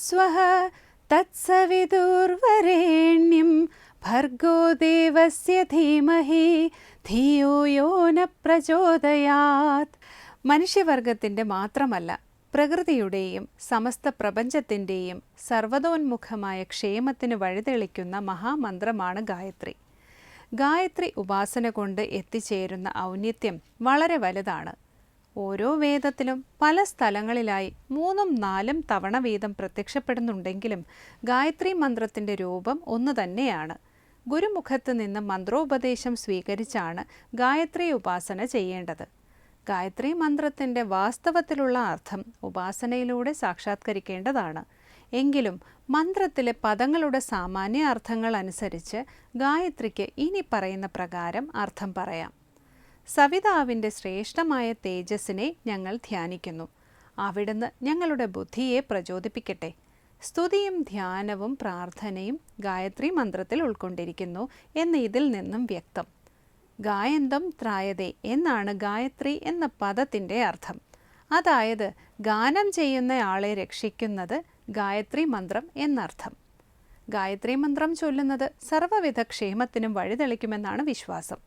സ്വഃ തത്സവിതുർവരേണ്യം ഭർഗോ ദേവസ്യ ധീമഹി ധിയോ യോ ന പ്രചോദയാത്. മനുഷ്യവർഗത്തിൻ്റെ മാത്രമല്ല പ്രകൃതിയുടെയും സമസ്ത പ്രപഞ്ചത്തിൻ്റെയും സർവതോന്മുഖമായ ക്ഷേമത്തിന് വഴിതെളിക്കുന്ന മഹാമന്ത്രമാണ് ഗായത്രി. ഗായത്രി ഉപാസന കൊണ്ട് എത്തിച്ചേരുന്ന ഔന്നത്യം വളരെ വലുതാണ്. ഓരോ വേദത്തിലും പല സ്ഥലങ്ങളിലായി 3-4 തവണ വീതം പ്രത്യക്ഷപ്പെടുന്നുണ്ടെങ്കിലും ഗായത്രി മന്ത്രത്തിൻ്റെ രൂപം ഒന്നു തന്നെയാണ്. ഗുരുമുഖത്ത് നിന്ന് മന്ത്രോപദേശം സ്വീകരിച്ചാണ് ഗായത്രി ഉപാസന ചെയ്യേണ്ടത്. ഗായത്രി മന്ത്രത്തിൻ്റെ വാസ്തവത്തിലുള്ള അർത്ഥം ഉപാസനയിലൂടെ സാക്ഷാത്കരിക്കേണ്ടതാണ്. എങ്കിലും മന്ത്രത്തിലെ പദങ്ങളുടെ സാമാന്യ അർത്ഥങ്ങൾ അനുസരിച്ച് ഗായത്രിക്ക് ഇനി പറയുന്ന പ്രകാരം അർത്ഥം പറയാം. സവിതാവിൻ്റെ ശ്രേഷ്ഠമായ തേജസ്സിനെ ഞങ്ങൾ ധ്യാനിക്കുന്നു. അവിടുന്ന് ഞങ്ങളുടെ ബുദ്ധിയെ പ്രചോദിപ്പിക്കട്ടെ. സ്തുതിയും ധ്യാനവും പ്രാർത്ഥനയും ഗായത്രി മന്ത്രത്തിൽ ഉൾക്കൊണ്ടിരിക്കുന്നു എന്ന് ഇതിൽ നിന്നും വ്യക്തം. ഗായന്തം ത്രായതേ എന്നാണ് ഗായത്രി എന്ന പദത്തിൻ്റെ അർത്ഥം. അതായത് ഗാനം ചെയ്യുന്നയാളെ രക്ഷിക്കുന്നത് ഗായത്രി മന്ത്രം എന്നർത്ഥം. ഗായത്രി മന്ത്രം ചൊല്ലുന്നത് സർവ്വവിധ ക്ഷേമത്തിനും വഴിതെളിക്കുമെന്നാണ് വിശ്വാസം.